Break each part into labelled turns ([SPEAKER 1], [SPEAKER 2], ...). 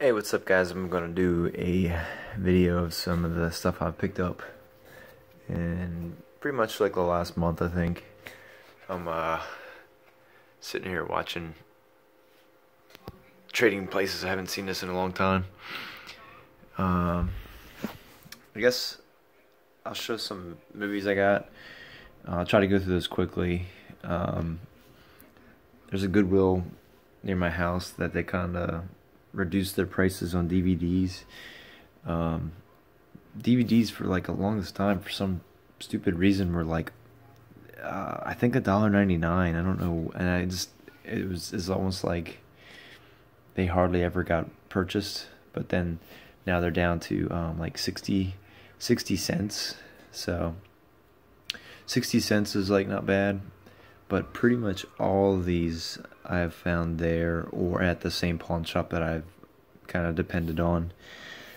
[SPEAKER 1] Hey, what's up guys? I'm gonna do a video of some of the stuff I've picked up in pretty much like the last month, I think. I'm sitting here watching Trading Places. I haven't seen this in a long time. I guess I'll show some movies I got. I'll try to go through this quickly. There's a Goodwill near my house that they kinda reduced their prices on DVDs. DVDs for like the longest time, for some stupid reason, were like I think $1.99. I don't know, and it's almost like they hardly ever got purchased. But then now they're down to like 60 cents. So 60 cents is like not bad. But pretty much all of these I've found there or at the same pawn shop that I've kind of depended on.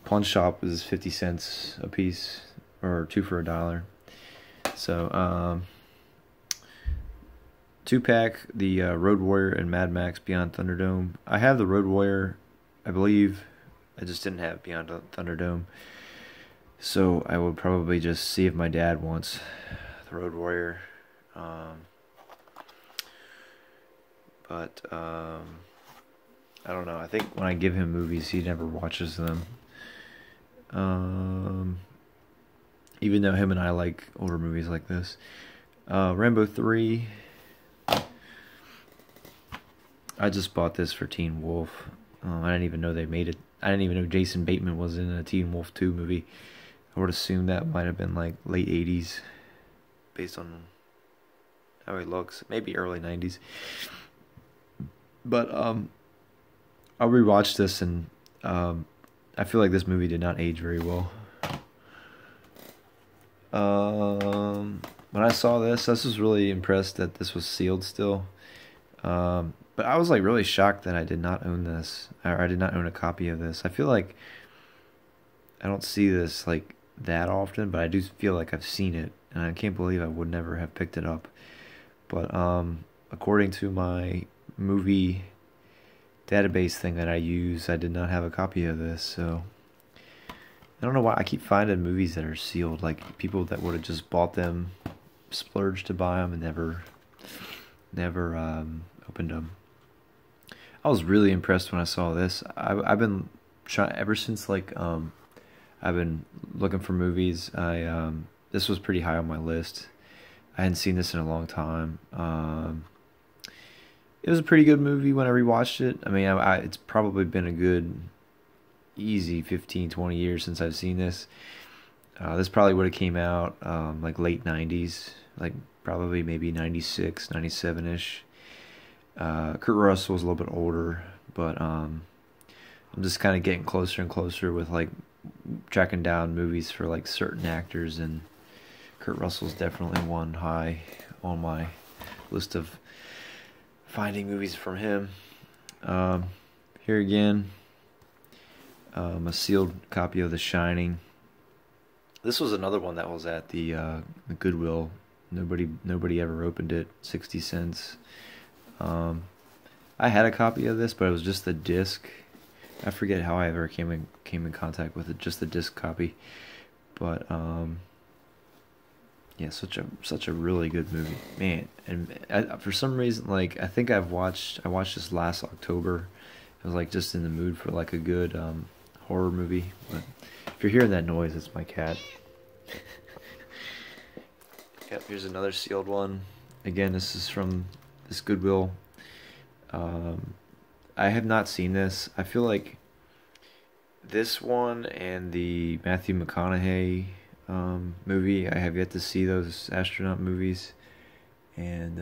[SPEAKER 1] Pawn shop is 50 cents a piece, or 2 for $1. So 2-pack, the Road Warrior and Mad Max Beyond Thunderdome. I have the Road Warrior, I believe. I just didn't have Beyond Thunderdome. So I would probably just see if my dad wants the Road Warrior. But I don't know. I think when I give him movies, he never watches them. Even though him and I like older movies like this. Rambo 3. I just bought this for Teen Wolf. I didn't even know they made it. I didn't even know Jason Bateman was in a Teen Wolf 2 movie. I would assume that might have been like late 80s. Based on how he looks. Maybe early 90s. But I'll rewatch this, and I feel like this movie did not age very well. When I saw this, I was really impressed that this was sealed still. But I was like really shocked that I did not own this, or I did not own a copy of this. I feel like I don't see this like that often, but I do feel like I've seen it, and I can't believe I would never have picked it up. But according to my movie database thing that I use, I did not have a copy of this. So I don't know why I keep finding movies that are sealed, like people that would have just bought them, splurged to buy them, and never opened them. I was really impressed when I saw this. I've been trying ever since, like I've been looking for movies. This was pretty high on my list. I hadn't seen this in a long time. It was a pretty good movie when I rewatched it. I mean, it's probably been a good, easy 15, 20 years since I've seen this. This probably would have came out like late 90s, like probably maybe 96, 97-ish. Kurt Russell was a little bit older, but I'm just kind of getting closer and closer with like tracking down movies for like certain actors, and Kurt Russell's definitely one high on my list of finding movies from him. Here again, a sealed copy of The Shining. This was another one that was at the Goodwill. Nobody ever opened it. 60 cents. I had a copy of this, but it was just the disc. I forget how I ever came in contact with it. Just the disc copy. But yeah, such a really good movie, man. And for some reason, like I think I watched this last October. I was like just in the mood for like a good horror movie. But if you're hearing that noise, it's my cat. Yep, here's another sealed one. Again, this is from this Goodwill. I have not seen this. I feel like this one and the Matthew McConaughey movie, I have yet to see those astronaut movies. And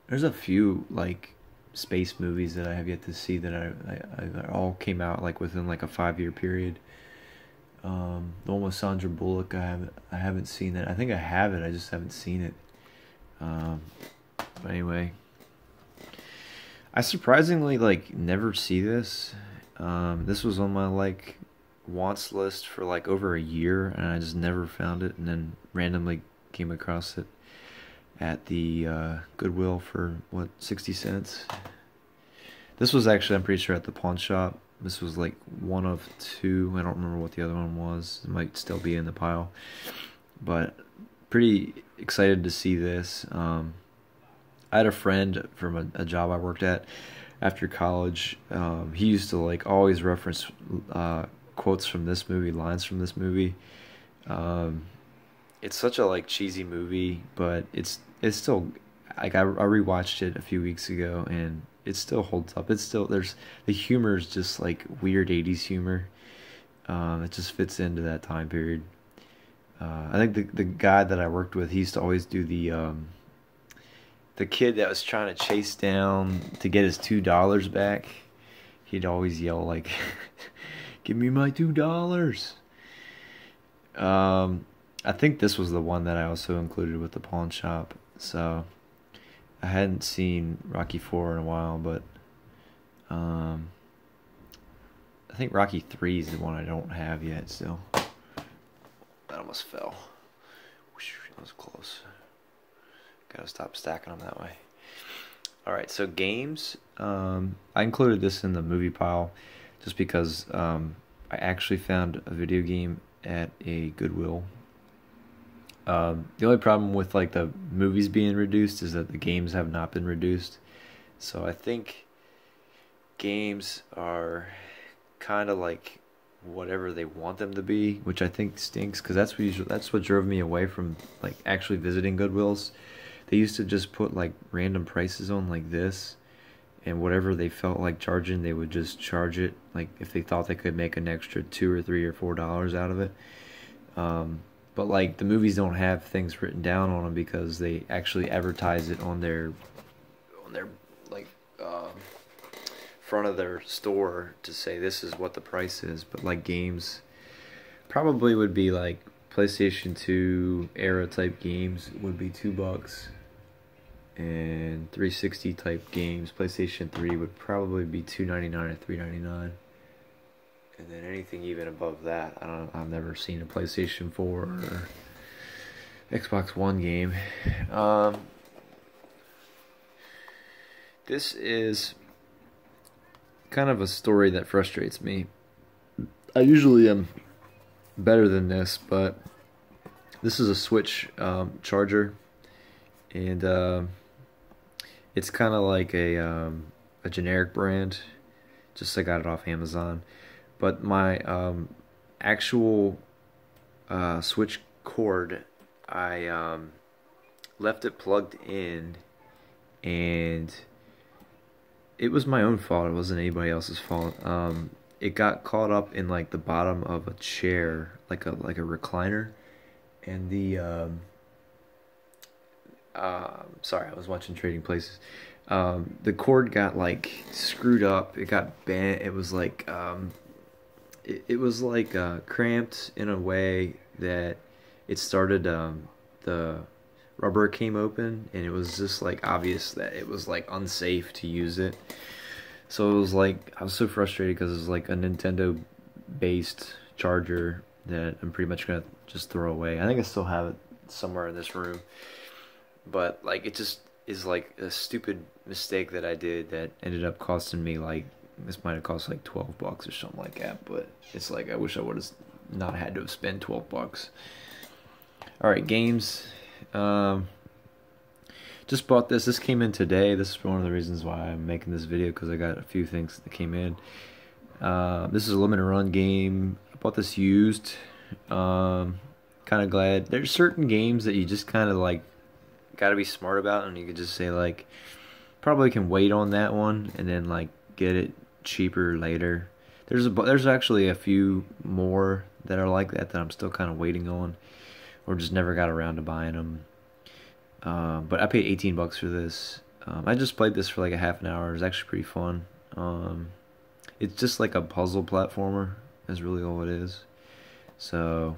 [SPEAKER 1] there's a few like space movies that I have yet to see that I all came out like within like a 5-year period. The one with Sandra Bullock, I haven't seen that. I think I have it, I just haven't seen it. But anyway, I surprisingly like never see this. This was on my like wants list for like over a year, and I just never found it, and then randomly came across it at the Goodwill for what, 60 cents. This was actually, I'm pretty sure, at the pawn shop. This was like one of two. I don't remember what the other one was. It might still be in the pile. But pretty excited to see this. I had a friend from a job I worked at after college. He used to like always reference quotes from this movie, lines from this movie. Um, it's such a like cheesy movie, but it's still like I rewatched it a few weeks ago and it still holds up. It's still there's the humor is just like weird 80s humor. It just fits into that time period. I think the guy that I worked with, he used to always do the kid that was trying to chase down to get his $2 back. He'd always yell like, "Give me my $2." I think this was the one that I also included with the pawn shop. So I hadn't seen Rocky 4 in a while, but um, I think Rocky 3 is the one I don't have yet still. That almost fell. Whoosh, that was close. Gotta stop stacking them that way. Alright, so games. I included this in the movie pile just because I actually found a video game at a Goodwill. The only problem with like the movies being reduced is that the games have not been reduced. So I think games are kind of like whatever they want them to be, which I think stinks because that's what drove me away from like actually visiting Goodwills. They used to just put like random prices on like this, and whatever they felt like charging, they would just charge it. Like if they thought they could make an extra $2 or $3 or $4 out of it. But like the movies don't have things written down on them because they actually advertise it on their like front of their store to say this is what the price is. But like games probably would be like PlayStation 2 era type games would be $2, and 360 type games, PlayStation 3 would probably be $2.99 or $3.99. And then anything even above that, I've never seen a PlayStation 4 or Xbox One game. This is kind of a story that frustrates me. I usually am better than this, but this is a Switch charger, and it's kind of like a generic brand. Just I got it off Amazon. But my actual Switch cord, I left it plugged in, and it was my own fault. It wasn't anybody else's fault. It got caught up in like the bottom of a chair, like a recliner, and sorry, I was watching Trading Places. The cord got like screwed up. It got bent. It was like it was like cramped in a way that it started the rubber came open, and it was just like obvious that it was like unsafe to use it. So it was like I was so frustrated because it was like a Nintendo based charger that I'm pretty much gonna just throw away. I think I still have it somewhere in this room, but like it just is like a stupid mistake that I did that ended up costing me like, this might have cost like $12 or something like that, but it's like I wish I would have not had to have spent $12. Alright, games. Just bought this. This came in today. This is one of the reasons why I'm making this video, because I got a few things that came in. This is a limited run game. I bought this used. Kind of glad. There's certain games that you just kind of like got to be smart about, and you could just say like, probably can wait on that one and then like get it cheaper later. There's actually a few more that are like that I'm still kind of waiting on, or just never got around to buying them. But I paid $18 for this. I just played this for like a half an hour. It was actually pretty fun. It's just like a puzzle platformer is really all it is. So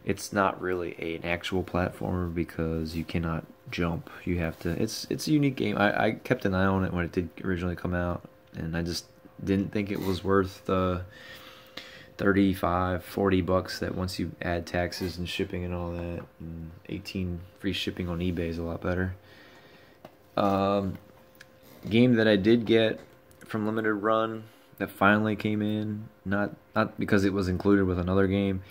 [SPEAKER 1] it's not really an actual platformer because you cannot jump. You have to. It's a unique game. I kept an eye on it when it did originally come out, and I just didn't think it was worth the $35-40 that once you add taxes and shipping and all that, and 18 free shipping on eBay is a lot better. Game that I did get from Limited Run that finally came in, not because it was included with another game,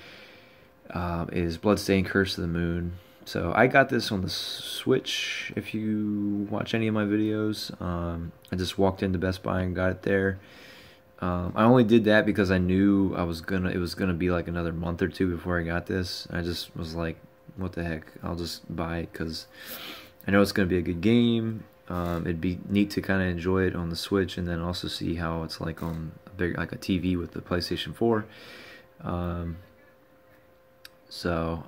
[SPEAKER 1] is Bloodstained: Curse of the Moon. So I got this on the Switch. If you watch any of my videos, I just walked into Best Buy and got it there. I only did that because I knew it was gonna be like another month or two before I got this. I just was like, what the heck? I'll just buy it because I know it's gonna be a good game. It'd be neat to kind of enjoy it on the Switch and then also see how it's like on like a TV with the PlayStation 4. So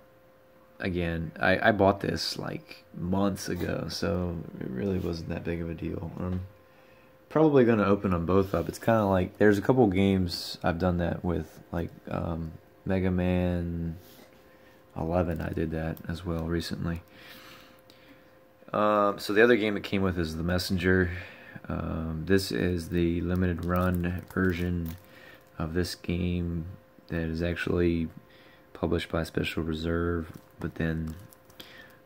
[SPEAKER 1] again, I bought this like months ago, so it really wasn't that big of a deal. I'm probably gonna open them both up. It's kind of like there's a couple games I've done that with, like Mega Man 11. I did that as well recently. So the other game it came with is The Messenger. This is the limited run version of this game that is actually published by Special Reserve, but then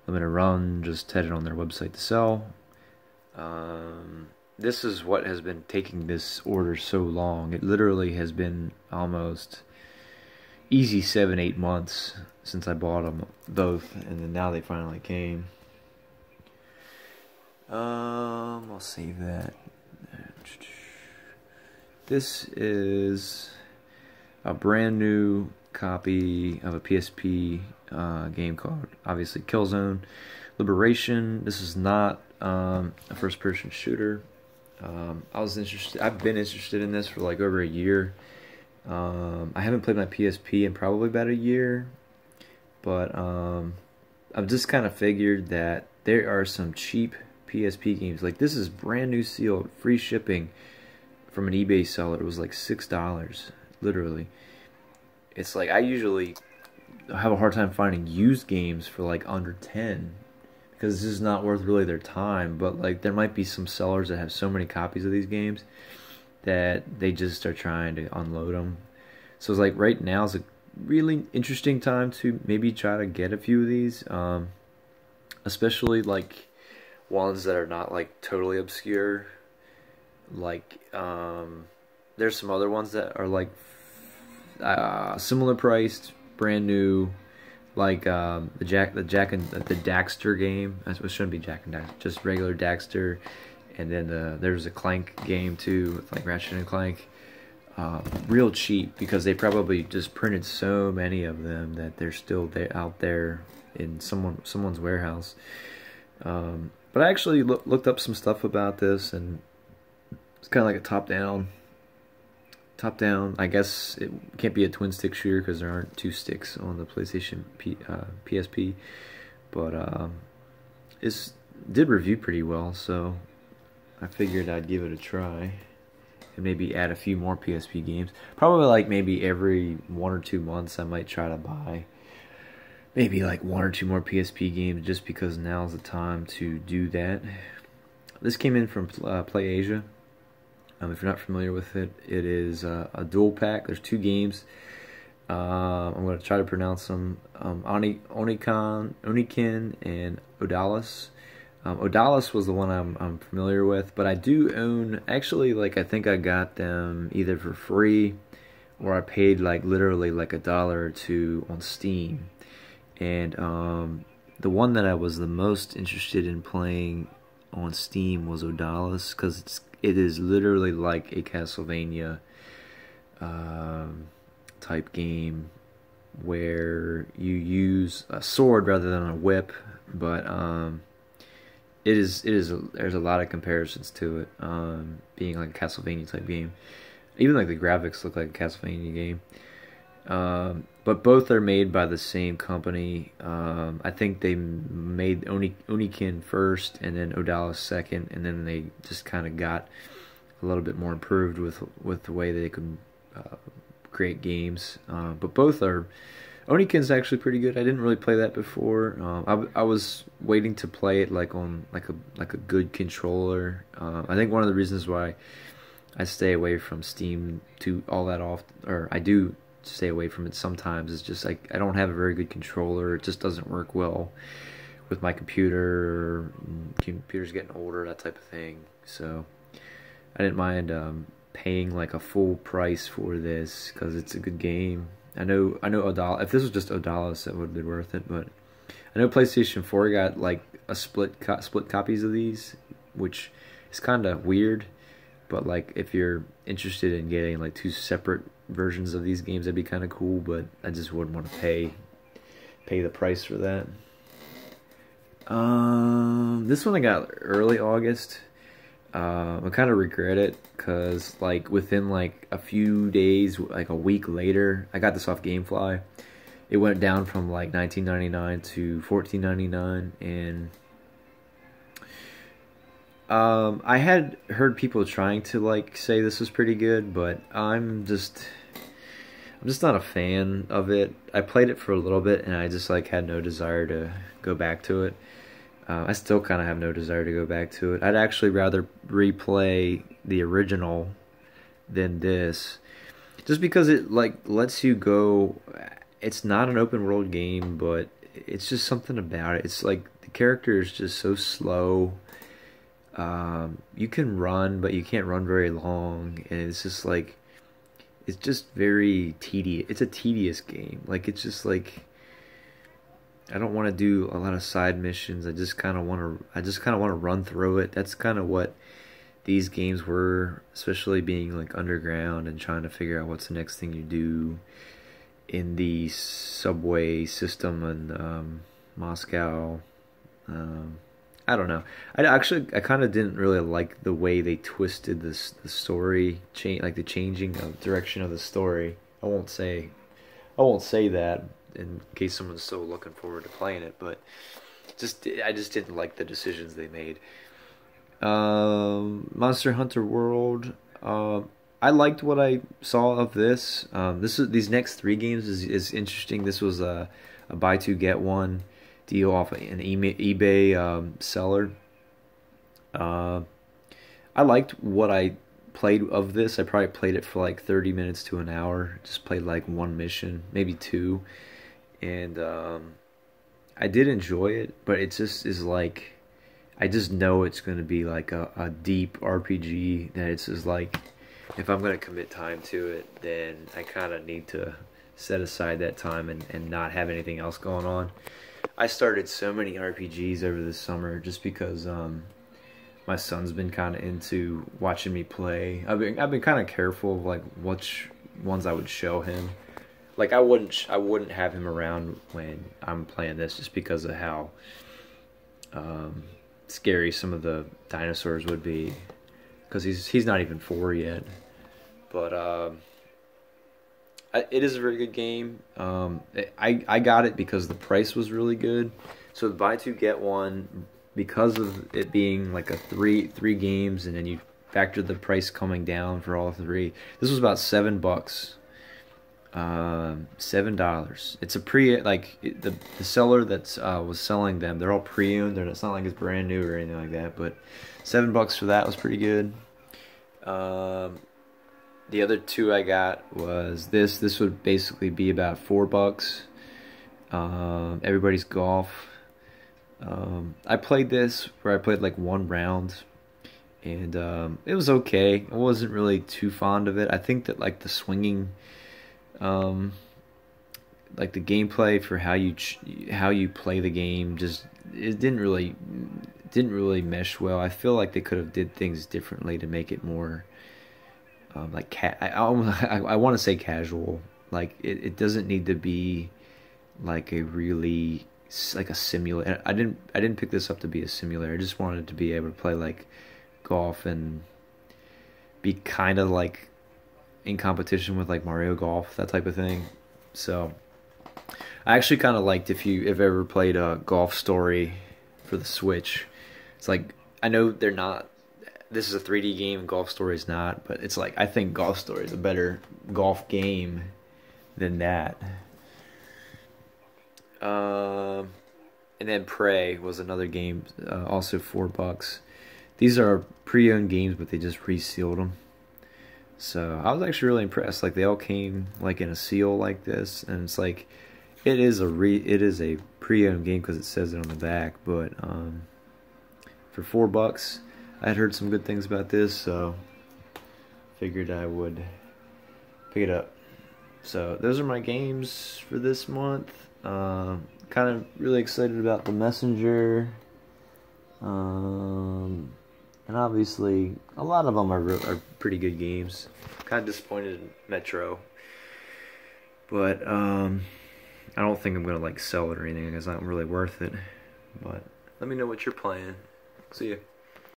[SPEAKER 1] Limited Run just had it on their website to sell. This is what has been taking this order so long. It literally has been almost easy 7-8 months since I bought them both, and then now they finally came. I'll save that. This is a brand new copy of a PSP game called, obviously, Killzone Liberation. This is not a first-person shooter. I've been interested in this for like over a year. I haven't played my PSP in probably about a year, but I've just kind of figured that there are some cheap PSP games. Like, this is brand new sealed, free shipping from an eBay seller. It was like $6, literally. It's like I usually have a hard time finding used games for like under 10 because this is not worth really their time. But like, there might be some sellers that have so many copies of these games that they just are trying to unload them. So it's like right now is a really interesting time to maybe try to get a few of these, especially like ones that are not like totally obscure. Like there's some other ones that are like similar priced, brand new, like the Daxter game. It shouldn't be Jak and Daxter, just regular Daxter. And then there's a Clank game too, with like Ratchet and Clank. Real cheap because they probably just printed so many of them that they're still out there in someone's warehouse. But I actually looked up some stuff about this, and it's kind of like a top-down. I guess it can't be a twin-stick shooter because there aren't two sticks on the PlayStation PSP. But it did review pretty well, so I figured I'd give it a try and maybe add a few more PSP games. Probably like maybe every 1 or 2 months I might try to buy maybe like 1 or 2 more PSP games, just because now's the time to do that. This came in from PlayAsia. If you're not familiar with it, it is a dual pack. There's 2 games. I'm going to try to pronounce them. Onikin and Odalis. Odalis was the one I'm familiar with, but I do own, actually, like, I think I got them either for free or I paid like literally like $1 or $2 on Steam. And the one that I was the most interested in playing on Steam was Odalis, because it is literally like a Castlevania type game where you use a sword rather than a whip, but there's a lot of comparisons to it, being like a Castlevania type game. Even like the graphics look like a Castlevania game. But both are made by the same company. I think they made Onikin first and then Odalis second, and then they just kind of got a little bit more improved with the way they could create games. But both are. Onikin's actually pretty good. I didn't really play that before. I was waiting to play it like on like a good controller. I think one of the reasons why I stay away from Steam to all that often, or I do stay away from it sometimes, is just like I don't have a very good controller. It just doesn't work well with my computer. Computer's getting older, that type of thing. So I didn't mind paying like a full price for this because it's a good game. I know Odalis. If this was just Odalis, it would have been worth it. But I know PlayStation 4 got like a split copies of these, which is kind of weird. But like if you're interested in getting like two separate versions of these games, that'd be kind of cool. But I just wouldn't want to pay the price for that. This one I got early August. I kind of regret it because like within like a few days, like a week later, I got this off GameFly. It went down from like $19.99 to $14.99, and I had heard people trying to like say this was pretty good, but I'm just not a fan of it. I played it for a little bit, and I just like had no desire to go back to it. I still kind of have no desire to go back to it. I'd actually rather replay the original than this, just because it like lets you go. It's not an open world game, but it's just something about it. It's like the character is just so slow. You can run, but you can't run very long, and it's just like it's just very tedious. It's a tedious game. Like it's just like I don't want to do a lot of side missions. I just kind of want to run through it. That's kind of what these games were, especially being like underground and trying to figure out what's the next thing you do in the subway system in Moscow. I don't know. I kind of didn't really like the way they twisted the story, like the changing of direction of the story. I won't say that in case someone's still looking forward to playing it, but I just didn't like the decisions they made. Monster Hunter World. I liked what I saw of this. These next three games is interesting. This was a buy two get one deal off an eBay seller. I liked what I played of this. I probably played it for like 30 minutes to an hour. Just played like one mission, maybe two, and I did enjoy it. But it just is like I just know it's going to be like a deep RPG. That it's just like if I'm going to commit time to it, then I kind of need to set aside that time and not have anything else going on. I started so many RPGs over the summer just because my son's been kind of into watching me play. I've been kind of careful of like which ones I would show him. Like I wouldn't have him around when I'm playing this just because of how scary some of the dinosaurs would be, because he's not even 4 yet. But it is a very good game. I got it because the price was really good. So the buy two get one, because of it being like a three games, and then you factor the price coming down for all three. This was about $7. $7. It's a the seller that was selling them. They're all pre-owned. It's not like it's brand new or anything like that. But $7 for that was pretty good. The other two I got was this. This would basically be about $4. Everybody's Golf. I played this where I played like one round, and it was okay. I wasn't really too fond of it. I think that like the swinging, like the gameplay for how you play the game, just it didn't really mesh well. I feel like they could have did things differently to make it more like I want to say casual. Like it doesn't need to be like a really like a simulator. I didn't pick this up to be a simulator. I just wanted to be able to play like golf and be kind of like in competition with like Mario Golf, that type of thing. So I actually kind of liked, if you've ever played a Golf Story for the Switch. It's like, I know they're not, this is a 3D game and Golf Story is not, but it's like, I think Golf Story is a better golf game than that. And then Prey was another game, also $4. These are pre-owned games, but they just resealed them. So I was actually really impressed. Like they all came like in a seal like this, and it's like it is a pre-owned game because it says it on the back. But for $4, I had heard some good things about this, so figured I would pick it up. So those are my games for this month. Kind of really excited about The Messenger. And obviously, a lot of them are pretty good games. Kind of disappointed in Metro. But, I don't think I'm going to, like, sell it or anything, because it's not really worth it. But, let me know what you're playing. See ya.